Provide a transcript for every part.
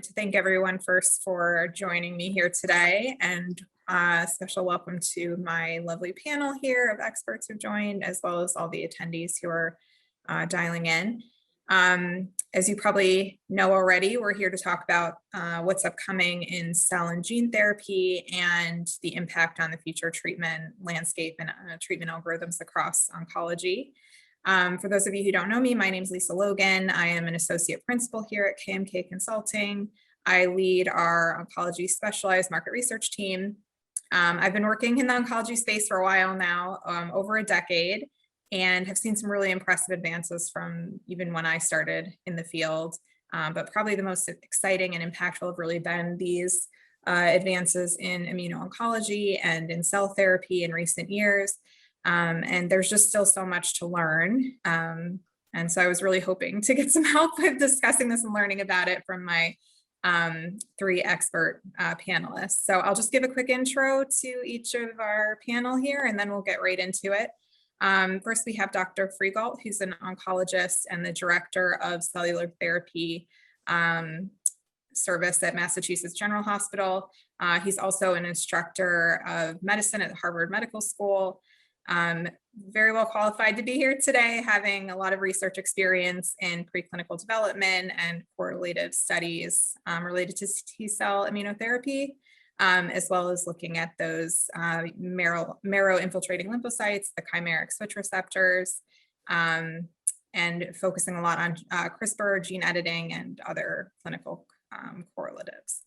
wanted to thank everyone first for joining me here today, and special welcome to my lovely panel here of experts who joined, as well as all the attendees who are dialing in. As you probably know already, we're here to talk about what's upcoming in cell and gene therapy and the impact on the future treatment landscape and treatment algorithms across oncology. For those of you who don't know me, my name is Lisa Logan. I am an associate principal here at KMK Consulting. I lead our oncology specialized market research team. I've been working in the oncology space for a while now, over a decade, and have seen some really impressive advances from even when I started in the field. But probably the most exciting and impactful have really been these advances in immuno-oncology and in cell therapy in recent years. And there's just still so much to learn. And so I was really hoping to get some help with discussing this and learning about it from my three expert panelists. So I'll just give a quick intro to each of our panel here, and then we'll get right into it. First, we have Dr. Fregault, who's an oncologist and the director of cellular therapy service at Massachusetts General Hospital. He's also an instructor of medicine at Harvard Medical School. Very well qualified to be here today, having a lot of research experience in preclinical development and correlative studies related to T-cell immunotherapy, as well as looking at those marrow infiltrating lymphocytes, the chimeric switch receptors, and focusing a lot on CRISPR, gene editing, and other clinical correlatives.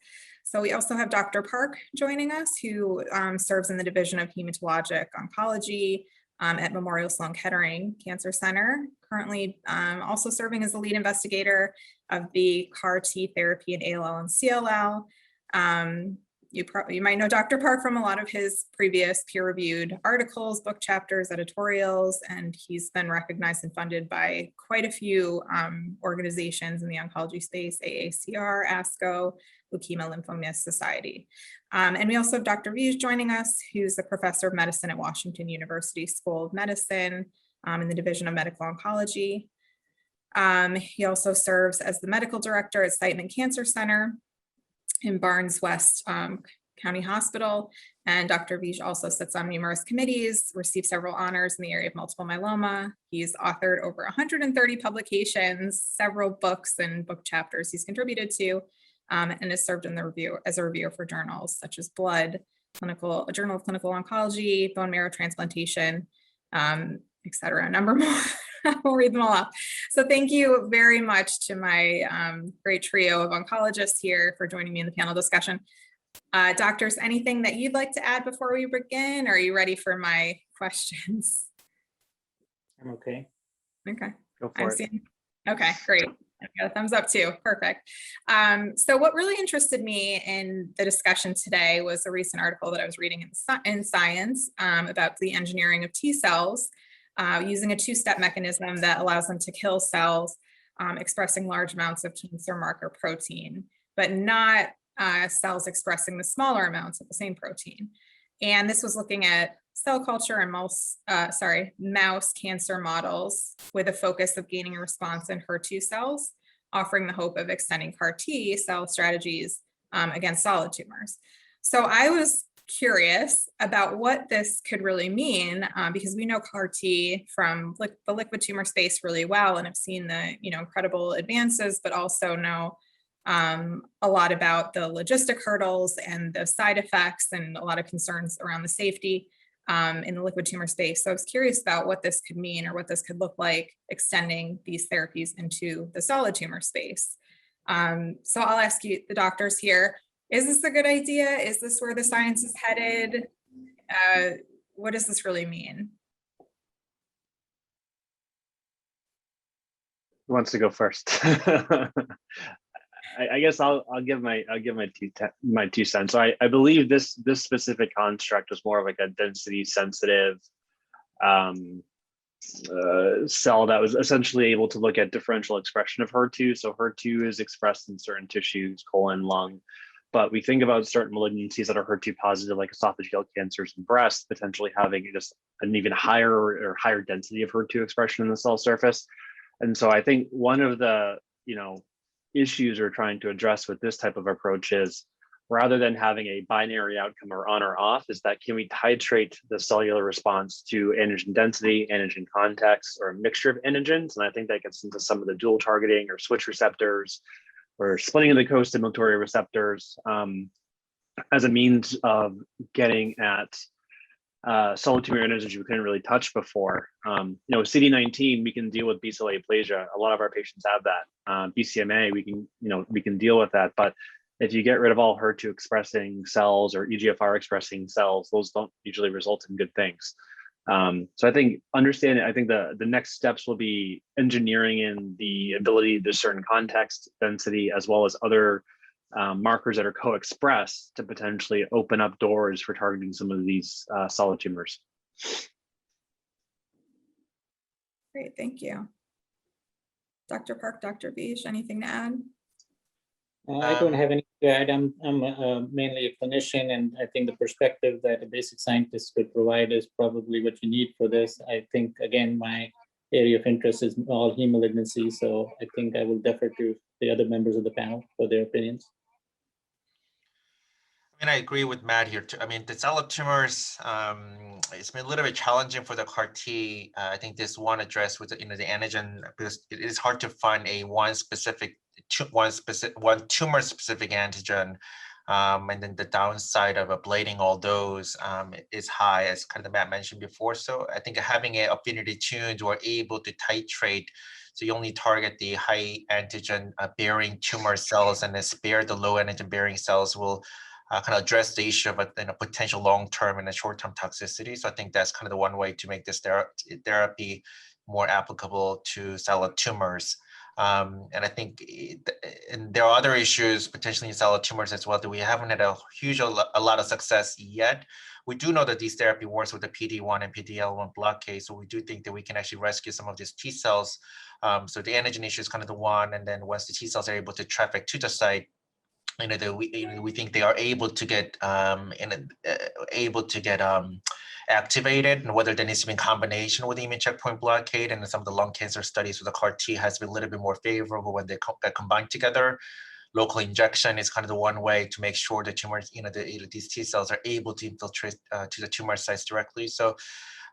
So we also have Dr. Park joining us, who serves in the Division of Hematologic Oncology at Memorial Sloan Kettering Cancer Center, currently also serving as the lead investigator of the CAR T therapy in ALL and CLL. You might know Dr. Park from a lot of his previous peer-reviewed articles, book chapters, editorials, and he's been recognized and funded by quite a few organizations in the oncology space: AACR, ASCO, Leukemia Lymphoma Society. And we also have Dr. Vij joining us, who's a professor of medicine at Washington University School of Medicine in the Division of Medical Oncology. He also serves as the medical director at Siteman Cancer Center in Barnes West County Hospital. And Dr. Vij also sits on numerous committees, received several honors in the area of multiple myeloma. He's authored over 130 publications, several books and book chapters he's contributed to, and has served in the review as a reviewer for journals such as Blood, a Journal of Clinical Oncology, Bone Marrow Transplantation, et cetera, a number more. We'll read them all off. So thank you very much to my great trio of oncologists here for joining me in the panel discussion. Doctors, anything that you'd like to add before we begin? Or are you ready for my questions? I'm okay. Okay. Go for it. Okay, great. I got a thumbs up too. Perfect. So what really interested me in the discussion today was a recent article that I was reading in Science about the engineering of T cells using a two-step mechanism that allows them to kill cells expressing large amounts of cancer marker protein, but not cells expressing the smaller amounts of the same protein. And this was looking at cell culture and mouse cancer models with a focus of gaining a response in HER2 cells, offering the hope of extending CAR T cell strategies against solid tumors. So I was curious about what this could really mean, because we know CAR T from the liquid tumor space really well and have seen the incredible advances, but also know a lot about the logistic hurdles and the side effects and a lot of concerns around the safety in the liquid tumor space. So I was curious about what this could mean or what this could look like extending these therapies into the solid tumor space. So I'll ask you, the doctors here, is this a good idea? Is this where the science is headed? What does this really mean? Who wants to go first? I guess I'll give my two cents. So I believe this specific construct was more of like a density sensitive cell that was essentially able to look at differential expression of HER2. So HER2 is expressed in certain tissues, colon, lung, but we think about certain malignancies that are HER2 positive, like esophageal cancers and breast, potentially having just an even higher density of HER2 expression in the cell surface. And so I think one of the issues we're trying to address with this type of approach is, rather than having a binary outcome or on or off, is that can we titrate the cellular response to antigen density, antigen context, or a mixture of antigens? And I think that gets into some of the dual targeting or switch receptors or splitting of the co-stimulatory receptors as a means of getting at solid tumor antigens we couldn't really touch before. CD19, we can deal with B-cell aplasia. A lot of our patients have that. BCMA, we can deal with that. But if you get rid of all HER2 expressing cells or EGFR expressing cells, those don't usually result in good things. So I think the next steps will be engineering in the ability to discern context, density, as well as other markers that are co-expressed to potentially open up doors for targeting some of these solid tumors. Great, thank you. Dr. Park, Dr. Beach, anything to add? I don't have anything to add. I'm mainly a clinician, and I think the perspective that a basic scientist could provide is probably what you need for this. I think, again, my area of interest is all heme malignancies, so I think I will defer to the other members of the panel for their opinions. I mean, I agree with Matt here too. I mean, the solid tumors, it's been a little bit challenging for the CAR T. I think this one addressed with the antigen, because it is hard to find one tumor specific antigen. And then the downside of ablating all those is high, as kind of Matt mentioned before. So I think having an affinity tuned or able to titrate, so you only target the high antigen bearing tumor cells and then spare the low antigen bearing cells will kind of address the issue of a potential long-term and a short-term toxicity. So I think that's kind of the one way to make this therapy more applicable to solid tumors. And I think and there are other issues potentially in solid tumors as well that we haven't had a lot of success yet. We do know that this therapy works with the PD-1 and PD-L1 blockade, so we do think that we can actually rescue some of these T cells. So the antigen issue is kind of the one, and then once the T cells are able to traffic to the site, we think they are able to get activated, and whether that needs to be in combination with immune checkpoint blockade. And some of the lung cancer studies with the CAR T has been a little bit more favorable when they combine together. Local injection is kind of the one way to make sure the tumors, these T cells are able to infiltrate to the tumor sites directly. So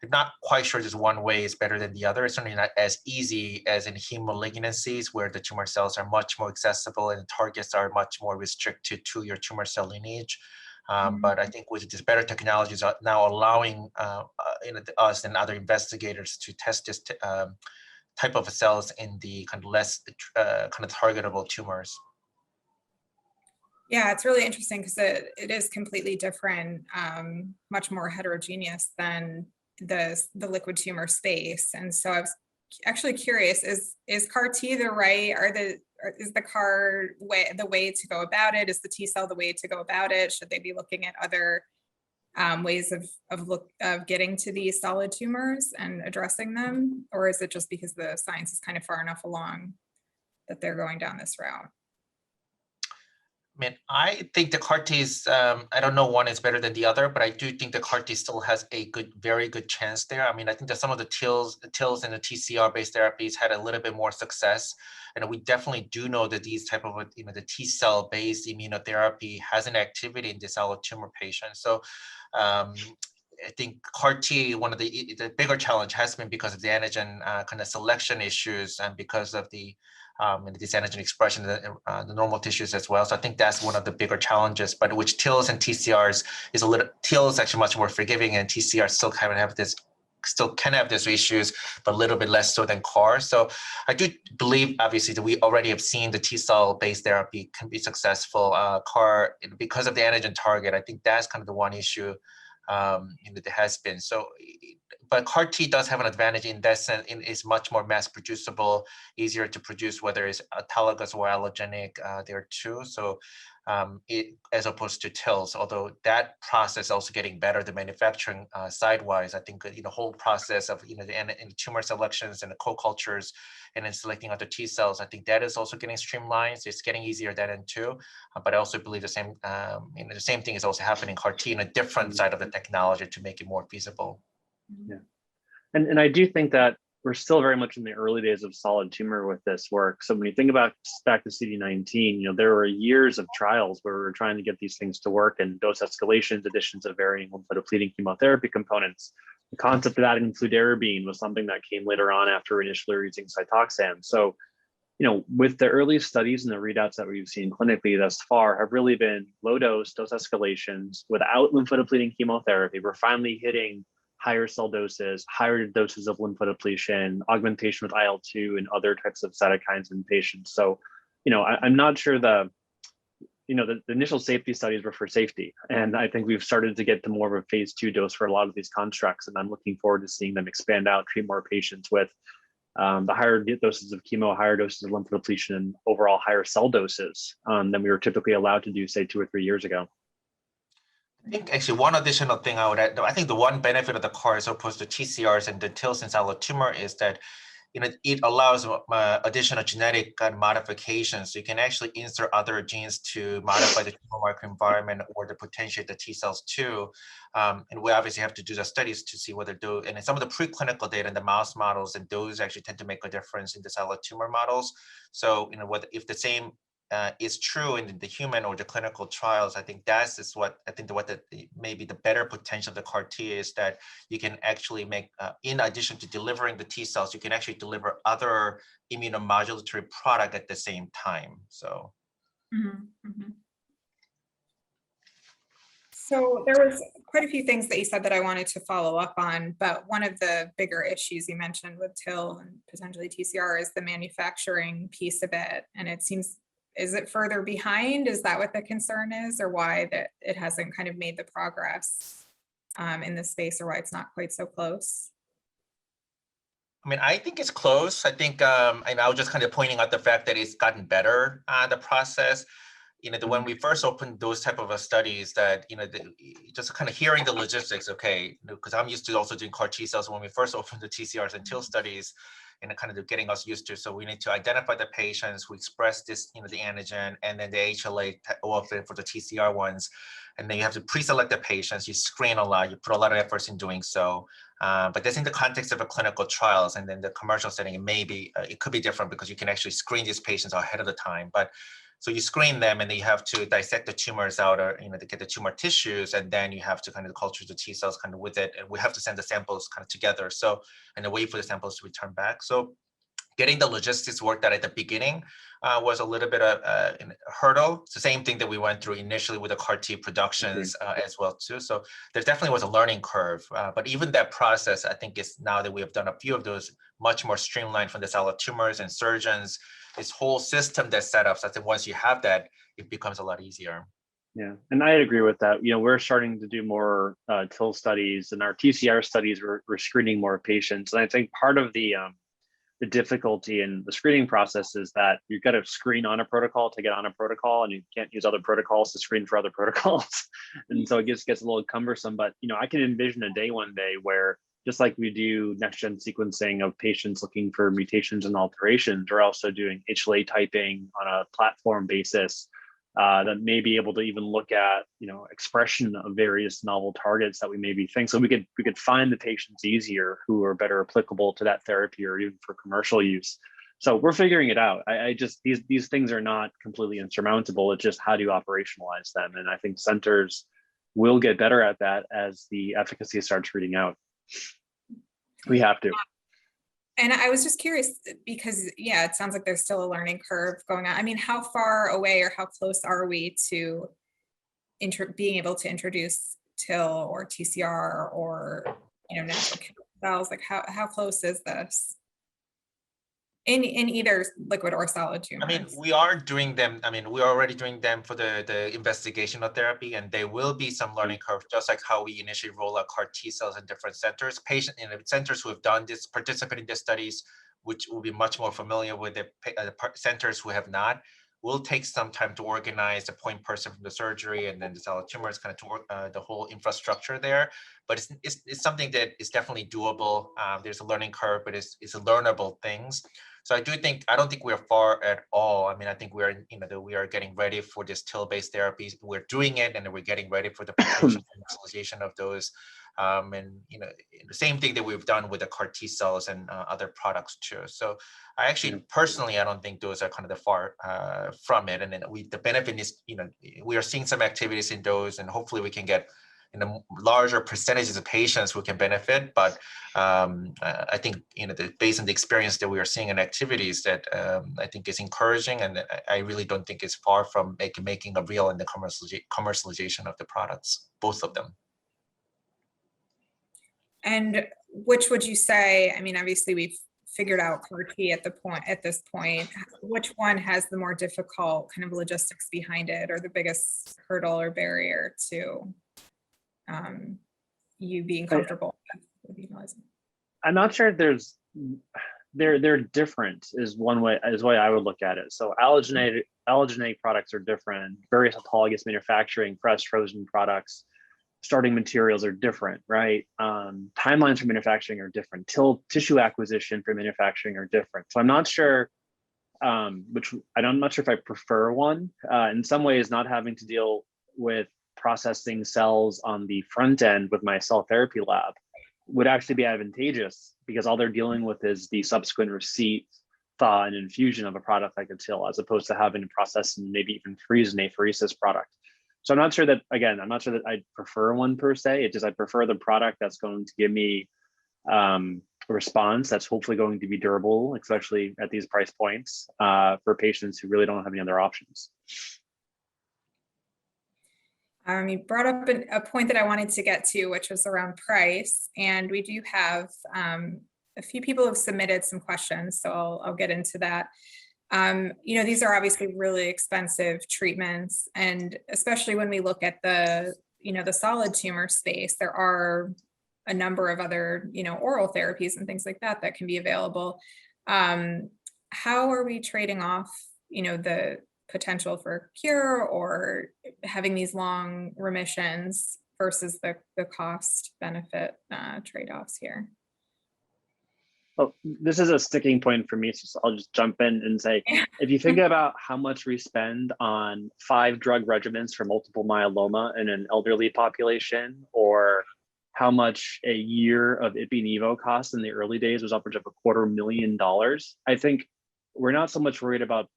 I'm not quite sure just one way is better than the other. It's certainly not as easy as in heme malignancies, where the tumor cells are much more accessible and targets are much more restricted to your tumor cell lineage. But I think with these better technologies are now allowing us and other investigators to test this type of cells in the kind of less kind of targetable tumors. Yeah, it's really interesting because it is completely different, much more heterogeneous than the liquid tumor space. And so I was actually curious, is CAR T the right, is the CAR the way to go about it? Is the T cell the way to go about it? Should they be looking at other ways of getting to these solid tumors and addressing them? Or is it just because the science is kind of far enough along that they're going down this route? I mean, I think the CAR Ts, I don't know one is better than the other, but I do think the CAR T still has a very good chance there. I mean, I think that some of the TILs and the TCR-based therapies had a little bit more success. And we definitely do know that these type of, the T cell-based immunotherapy has an activity in the solid tumor patients. So I think CAR T, one of the bigger challenge has been because of the antigen kind of selection issues and because of the this antigen expression in the normal tissues as well. So I think that's one of the bigger challenges, but which TILs and TCRs is TILs actually much more forgiving, and TCRs still can have these issues, but a little bit less so than CAR. So I do believe, obviously, that we already have seen the T cell based therapy can be successful. CAR, because of the antigen target, I think that's kind of the one issue that there has been. So, but CAR T does have an advantage in that sense. It's much more mass producible, easier to produce, whether it's autologous or allogenic there too. So as opposed to TILs, although that process is also getting better, the manufacturing side-wise, I think the whole process of the tumor selections and the co-cultures and then selecting other T cells, I think that is also getting streamlined. So it's getting easier then too. But I also believe the same thing is also happening in CAR T in a different side of the technology to make it more feasible. Yeah, and I do think that we're still very much in the early days of solid tumor with this work. So when you think about back to CD19, there were years of trials where we were trying to get these things to work, and dose escalations, additions of varying lymphodepleting chemotherapy components. The concept of adding fludarabine was something that came later on after initially using Cytoxan. So, with the early studies and the readouts that we've seen clinically thus far have really been low dose escalations without lymphodepleting chemotherapy. We're finally hitting higher cell doses, higher doses of lymphodepletion, augmentation with IL-2 and other types of cytokines in patients. So, I'm not sure the initial safety studies were for safety. And I think we've started to get to more of a phase 2 dose for a lot of these constructs. And I'm looking forward to seeing them expand out, treat more patients with the higher doses of chemo, higher doses of lymphodepletion, and overall higher cell doses than we were typically allowed to do, say, 2 or 3 years ago. I think actually one additional thing I would add, I think the one benefit of the CAR as opposed to TCRs and the TILs in solid tumor is that it allows additional genetic modifications. So you can actually insert other genes to modify the tumor microenvironment or to potentiate the T cells too. And we obviously have to do the studies to see whether those, and some of the preclinical data in the mouse models, and those actually tend to make a difference in the solid tumor models. So, if the same is true in the human or the clinical trials, I think that's is what I think maybe the better potential of the CAR T is, that you can actually make, in addition to delivering the T cells, you can actually deliver other immunomodulatory product at the same time. So. So there was quite a few things that you said that I wanted to follow up on, but one of the bigger issues you mentioned with TIL and potentially TCR is the manufacturing piece of it. And it seems, is it further behind? Is that what the concern is, or why that it hasn't kind of made the progress in this space, or why it's not quite so close? I think it's close. I think, and I was just kind of pointing out the fact that it's gotten better, the process. When we first opened those type of studies, that, just kind of hearing the logistics, okay, because I'm used to also doing CAR T cells when we first opened the TCRs and TIL studies, and kind of getting us used to. So we need to identify the patients who express this, the antigen, and then the HLA for the TCR ones. And then you have to pre-select the patients, you screen a lot, you put a lot of efforts in doing so. But that's in the context of a clinical trials, and then the commercial setting, it could be different because you can actually screen these patients ahead of the time. But so you screen them, and then you have to dissect the tumors out, or to get the tumor tissues, and then you have to kind of culture the T cells kind of with it, and we have to send the samples kind of together. So, and then wait for the samples to return back. So getting the logistics worked out at the beginning was a little bit of a hurdle. It's the same thing that we went through initially with the CAR T productions as well too. So there definitely was a learning curve, but even that process, I think, is, now that we have done a few of those, much more streamlined from the solid tumors and surgeons. This whole system that's set up, so that once you have that, it becomes a lot easier. Yeah, and I agree with that. We're starting to do more TIL studies, and our TCR studies, we're screening more patients. And I think part of the difficulty in the screening process is that you've got to screen on a protocol to get on a protocol, and you can't use other protocols to screen for other protocols. And so it gets a little cumbersome. But I can envision a day one day where, just like we do next-gen sequencing of patients looking for mutations and alterations, we're also doing HLA typing on a platform basis that may be able to even look at, expression of various novel targets that we maybe think. So we could find the patients easier who are better applicable to that therapy, or even for commercial use. So we're figuring it out. I just, these things are not completely insurmountable. It's just, how do you operationalize them? And I think centers will get better at that as the efficacy starts reading out. We have to. And I was just curious because, yeah, it sounds like there's still a learning curve going on. How far away or how close are we to being able to introduce TIL or TCR or, natural killer cells? Like how close is this in either liquid or solid tumors? We are doing them. We're already doing them for the investigational therapy, and there will be some learning curve, just like how we initially roll out CAR T cells in different centers. Centers who have done this, participated in the studies, which will be much more familiar with the centers who have not, will take some time to organize the point person from the surgery and then the solid tumors, kind of to work the whole infrastructure there. But it's something that is definitely doable. There's a learning curve, but it's a learnable things. So I don't think we're far at all. I think we're, we are getting ready for this TIL-based therapies. We're doing it, and we're getting ready for the potential commercialization of those. And the same thing that we've done with the CAR T cells and other products too. So I actually personally, I don't think those are kind of the far from it. And then the benefit is, we are seeing some activities in those, and hopefully we can get larger percentages of patients who can benefit. But I think based on the experience that we are seeing in activities, that I think is encouraging, and I really don't think it's far from making a real in the commercialization of the products, both of them. And which would you say, I mean, obviously we've figured out CAR T at this point, which one has the more difficult kind of logistics behind it, or the biggest hurdle or barrier to you being comfortable with utilizing? I'm not sure if they're different is one way I would look at it. So allogeneic products are different. Various autologous manufacturing, fresh frozen products, starting materials are different, right? Timelines for manufacturing are different. Tissue acquisition for manufacturing are different. So I'm not sure I'm not sure if I prefer one. In some ways, not having to deal with processing cells on the front end with my cell therapy lab would actually be advantageous, because all they're dealing with is the subsequent receipt, thaw, and infusion of a product like a TIL, as opposed to having to process and maybe even freeze an apheresis product. So I'm not sure that I prefer one per se. It's just I prefer the product that's going to give me a response that's hopefully going to be durable, especially at these price points, for patients who really don't have any other options. You brought up a point that I wanted to get to, which was around price. And we do have a few people have submitted some questions, so I'll get into that. These are obviously really expensive treatments, and especially when we look at the solid tumor space, there are a number of other, oral therapies and things like that can be available. How are we trading off, the potential for cure or having these long remissions versus the cost benefit trade-offs here? Well, this is a sticking point for me, so I'll just jump in and say, if you think about how much we spend on 5 drug regimens for multiple myeloma in an elderly population, or how much a year of Ipi/Nivo cost in the early days was upwards of $250,000, I think we're not so much worried about,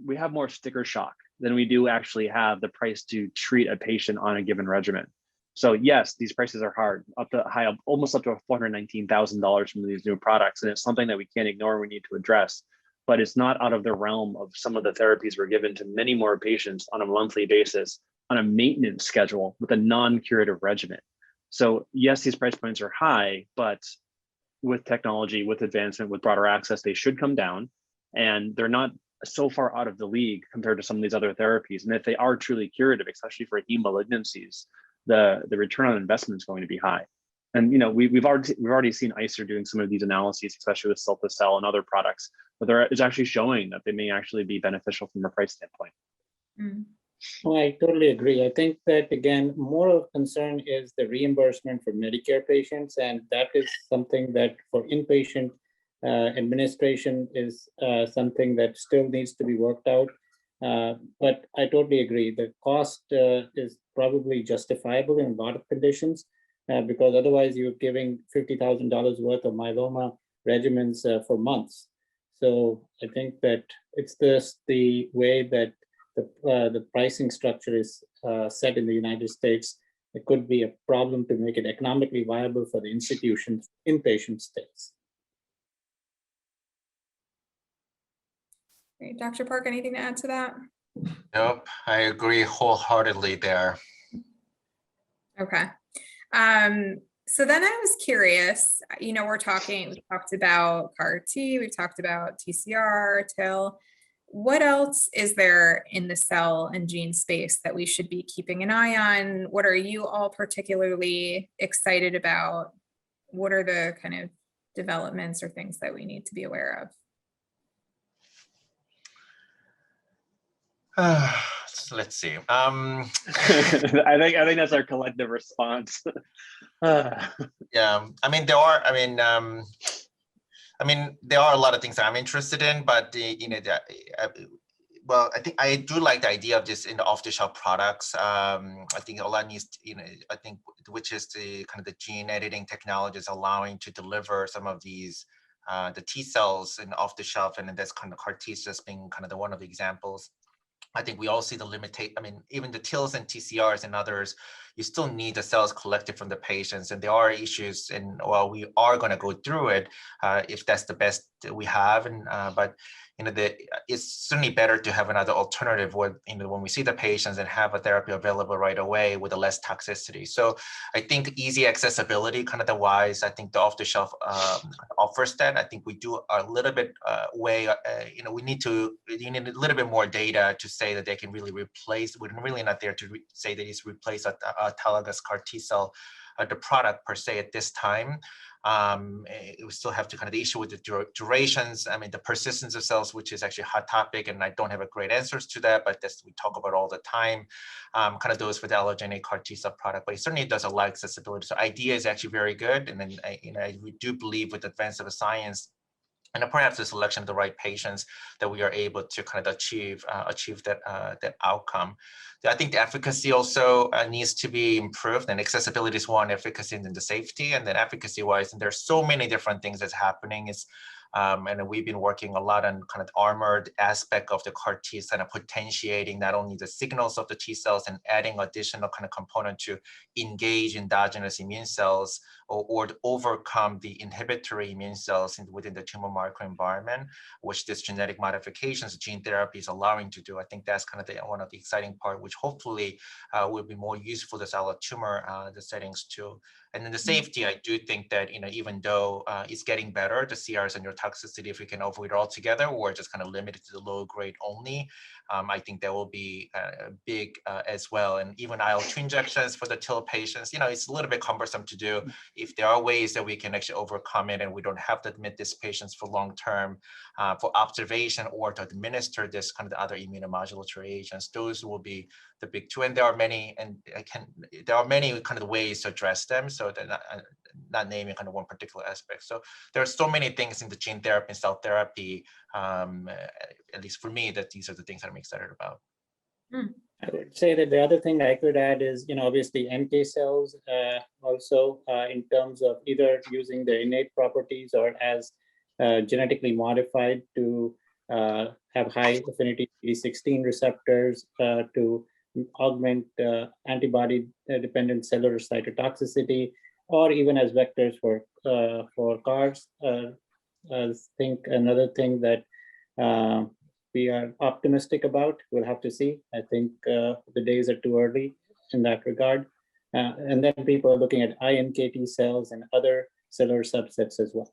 we have more sticker shock than we do actually have the price to treat a patient on a given regimen. So yes, these prices are hard, almost up to $419,000 from these new products, and it's something that we can't ignore. We need to address, but it's not out of the realm of some of the therapies we're given to many more patients on a monthly basis on a maintenance schedule with a non-curative regimen. So yes, these price points are high, but with technology, with advancement, with broader access, they should come down, and they're not so far out of the league compared to some of these other therapies. And if they are truly curative, especially for heme malignancies, the return on investment is going to be high. And we've already seen ICER doing some of these analyses, especially with cilta-cel and other products, but it's actually showing that they may actually be beneficial from a price standpoint. Mm. Well, I totally agree. I think that, again, more of concern is the reimbursement for Medicare patients, and that is something that for inpatient administration is something that still needs to be worked out. But I totally agree. The cost is probably justifiable in a lot of conditions, because otherwise you're giving $50,000 worth of myeloma regimens for months. So I think that it's the way that the pricing structure is set in the United States. It could be a problem to make it economically viable for the institutions, inpatient states. Great. Dr. Park, anything to add to that? Nope, I agree wholeheartedly there. Okay. So then I was curious, we talked about CAR T, we've talked about TCR, TIL. What else is there in the cell and gene space that we should be keeping an eye on? What are you all particularly excited about? What are the kind of developments or things that we need to be aware of? So let's see. I think that's our collective response. Yeah, there are a lot of things that I'm interested in, but well, I think I do like the idea of this in the off-the-shelf products. I think a lot needs, I think, which is the kind of the gene editing technologies allowing to deliver some of these the T cells in off the shelf, and then that's kind of CAR T just being kind of the one of the examples. I think we all see the limitation. I mean, even the TILs and TCRs and others, you still need the cells collected from the patients, and there are issues. And while we are going to go through it, if that's the best that we have, and but it's certainly better to have another alternative where when we see the patients and have a therapy available right away with a less toxicity. So I think easy accessibility, kind of the wise. I think the off-the-shelf offers that. I think we do a little bit we need a little bit more data to say that they can really replace. We're really not there to say that it's replaced autologous CAR T cell, the product per se at this time. We still have to kind of the issue with the durations. I mean, the persistence of cells, which is actually a hot topic, and I don't have a great answers to that, but that's we talk about all the time. Kind of those with the allogeneic CAR T cell product, but it certainly does allow accessibility. So idea is actually very good, and then we do believe with the advance of the science, and perhaps the selection of the right patients, that we are able to kind of achieve that outcome. I think the efficacy also needs to be improved, and accessibility is one, efficacy and then the safety, and then efficacy-wise, and there's so many different things that's happening. And we've been working a lot on kind of armored aspect of the CAR T cell, potentiating not only the signals of the T cells and adding additional kind of component to engage endogenous immune cells or to overcome the inhibitory immune cells within the tumor microenvironment, which this genetic modifications, gene therapy is allowing to do. I think that's kind of one of the exciting part, which hopefully will be more useful to solid tumor the settings too. And then the safety, I do think that, even though it's getting better, the CRs and your toxicity, if we can avoid it altogether, or just kind of limited to the low grade only, I think that will be big as well. And even IL-2 injections for the TIL patients, it's a little bit cumbersome to do. If there are ways that we can actually overcome it and we don't have to admit these patients for long-term for observation or to administer this kind of the other immunomodulatory agents, those will be the big two. And there are many, kind of ways to address them. So they're not naming kind of one particular aspect. So there are so many things in the gene therapy and cell therapy, at least for me, that these are the things that I'm excited about. I would say that the other thing I could add is, obviously NK cells also in terms of either using their innate properties or as genetically modified to have high affinity CD16 receptors to augment antibody dependent cellular cytotoxicity, or even as vectors for CARs. I think another thing that we are optimistic about, we'll have to see. I think the days are too early in that regard. And then people are looking at iNKT cells and other cellular subsets as well.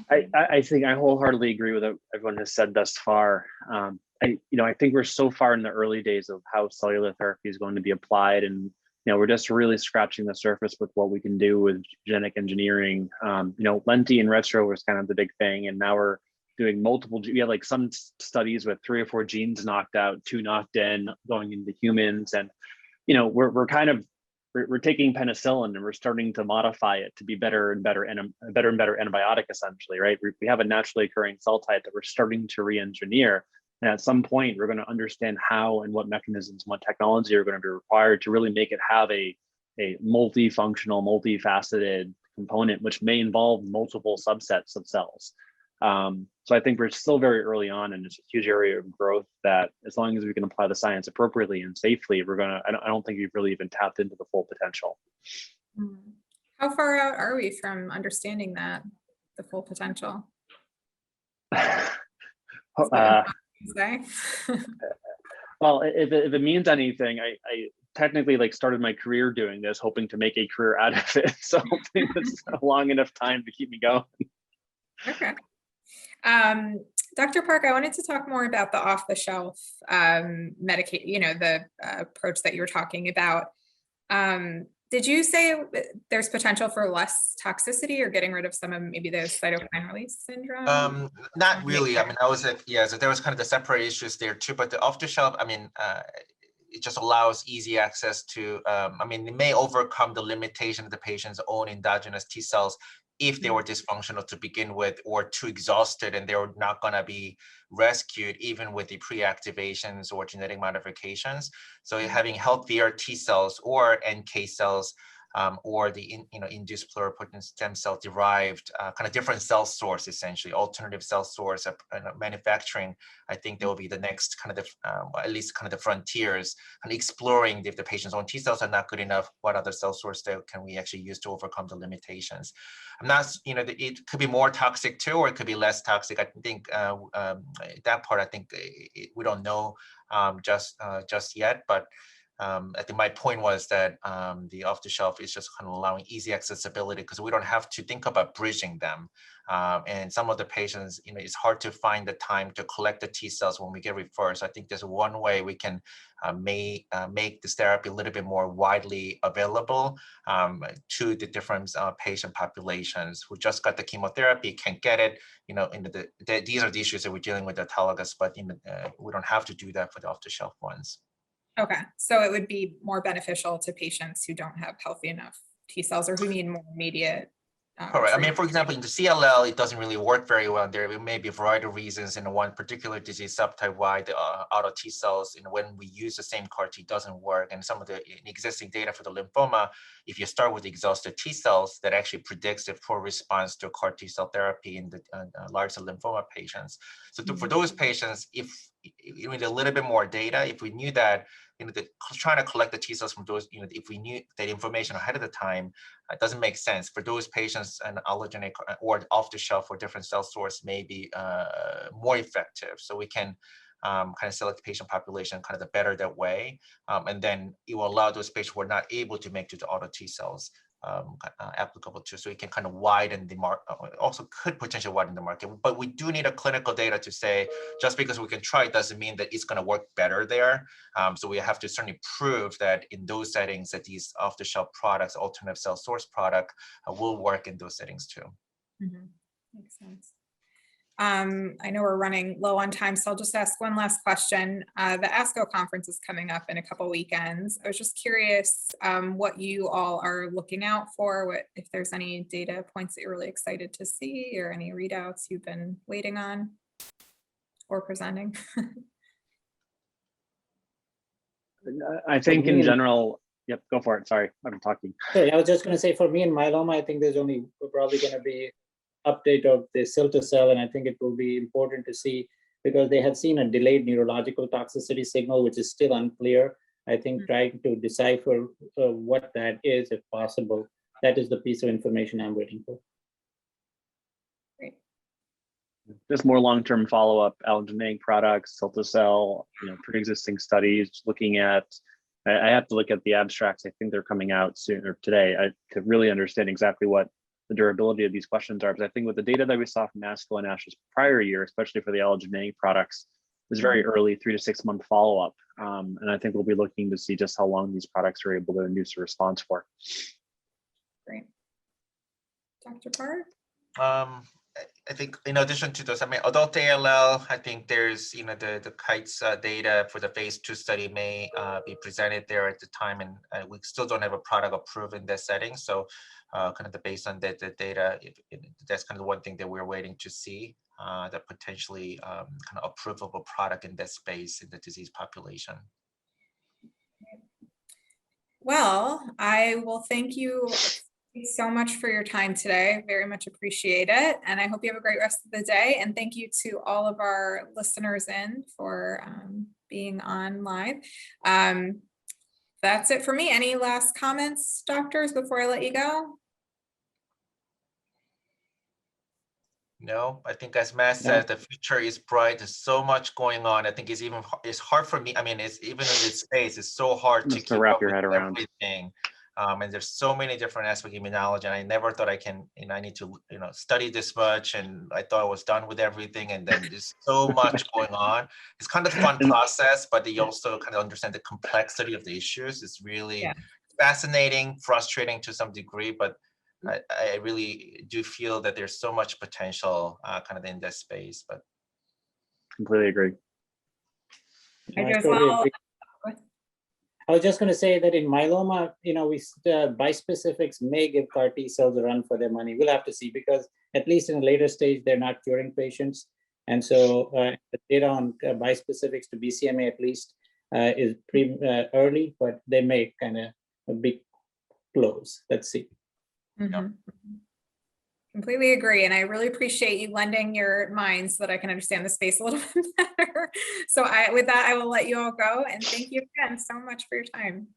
I think I wholeheartedly agree with what everyone has said thus far. I think we're so far in the early days of how cellular therapy is going to be applied, and we're just really scratching the surface with what we can do with genetic engineering. Lenti and retro was kind of the big thing, and now we're doing multiple. We have like some studies with 3 or 4 genes knocked out, 2 knocked in, going into humans, and we're taking penicillin and we're starting to modify it to be better and better antibiotic, essentially, right? We have a naturally occurring cell type that we're starting to re-engineer. And at some point, we're going to understand how and what mechanisms, what technology are going to be required to really make it have a multifunctional, multifaceted component, which may involve multiple subsets of cells. So I think we're still very early on, and it's a huge area of growth that as long as we can apply the science appropriately and safely, I don't think we've really even tapped into the full potential. How far out are we from understanding the full potential? Well, if it means anything, I technically started my career doing this, hoping to make a career out of it. So I think it's a long enough time to keep me going. Okay. Dr. Park, I wanted to talk more about the off-the-shelf medication, the approach that you were talking about. Did you say there's potential for less toxicity or getting rid of some of maybe those cytokine release syndrome? Not really. I mean, I was so there was kind of the separate issues there too, but the off-the-shelf, it just allows easy access to, it may overcome the limitation of the patient's own endogenous T cells if they were dysfunctional to begin with or too exhausted and they were not going to be rescued even with the pre-activations or genetic modifications. So having healthier T cells or NK cells or the induced pluripotent stem cell derived kind of different cell source, essentially alternative cell source manufacturing. I think there will be the next kind of at least kind of the frontiers and exploring if the patient's own T cells are not good enough, what other cell source can we actually use to overcome the limitations. I'm not, it could be more toxic too, or it could be less toxic. I think that part, I think we don't know just yet, but I think my point was that the off-the-shelf is just kind of allowing easy accessibility because we don't have to think about bridging them. And some of the patients, it's hard to find the time to collect the T cells when we get referred. So I think there's one way we can make this therapy a little bit more widely available to the different patient populations who just got the chemotherapy, can't get it. These are the issues that we're dealing with autologous, but we don't have to do that for the off-the-shelf ones. Okay, so it would be more beneficial to patients who don't have healthy enough T cells or who need more immediate. Correct. I mean, for example, in the CLL, it doesn't really work very well. There may be a variety of reasons. In one particular disease subtype, why the auto T cells, when we use the same CAR T, doesn't work. And some of the existing data for the lymphoma, if you start with exhausted T cells, that actually predicts a poor response to CAR T cell therapy in the large cell lymphoma patients. So for those patients, if you need a little bit more data, if we knew that, trying to collect the T cells from those, if we knew that information ahead of the time, it doesn't make sense. For those patients, an allogeneic or off-the-shelf or different cell source may be more effective. So we can kind of select the patient population kind of the better that way. And then it will allow those patients who are not able to make to the auto T cells applicable to, so it can kind of widen the market, also could potentially widen the market. But we do need a clinical data to say, just because we can try it doesn't mean that it's going to work better there. So we have to certainly prove that in those settings that these off-the-shelf products, alternative cell source product will work in those settings too. Mm-hmm. Makes sense. I know we're running low on time, so I'll just ask one last question. The ASCO conference is coming up in a couple weekends. I was just curious what you all are looking out for, if there's any data points that you're really excited to see or any readouts you've been waiting on or presenting. I think in general, yep, go for it. Sorry, I'm talking. Sorry, I was just going to say for me in myeloma, I think there's only probably going to be update of the cilta-cel, and I think it will be important to see because they had seen a delayed neurological toxicity signal, which is still unclear. I think trying to decipher what that is, if possible, that is the piece of information I'm waiting for. Great. Just more long-term follow-up, allogeneic products, cilta-cel, pre-existing studies, looking at, I have to look at the abstracts. I think they're coming out soon or today to really understand exactly what the durability of these questions are. Because I think with the data that we saw from ASCO and ASH's prior year, especially for the allogeneic products, was very early 3 to 6 month follow-up. And I think we'll be looking to see just how long these products are able to induce a response for. Great. Dr. Park? I think in addition to those, I mean, adult ALL, I think there's, the KITES data for the phase 2 study may be presented there at the time, and we still don't have a product approved in that setting. So kind of based on the data, that's kind of the one thing that we're waiting to see, that potentially kind of approvable product in that space in the disease population. Well, I will thank you so much for your time today. Very much appreciate it. And I hope you have a great rest of the day. And thank you to all of our listeners for being on live. That's it for me. Any last comments, doctors, before I let you go? No, I think as Matt said, the future is bright. There's so much going on. I think it's hard for me. I mean, it's even in this space, it's so hard to keep wrap up your with head around everything. And there's so many different aspects of immunology, and I never thought I can, I need to, study this much, and I thought I was done with everything, and then there's so much going on. It's kind of a fun process, but you also kind of understand the complexity of the issues. It's really fascinating, frustrating to some degree, but I really do feel that there's so much potential kind of in this space. But completely agree. I do as well. I was just going to say that in myeloma, bispecifics may give CAR T cells a run for their money. We'll have to see, because at least in a later stage, they're not curing patients. And so the data on bispecifics to BCMA at least is pretty early, but they may kind of a big close. Let's see. Mhm. Completely agree. And I really appreciate you lending your mind so that I can understand the space a little bit better. So with that, I will let you all go. And thank you again so much for your time.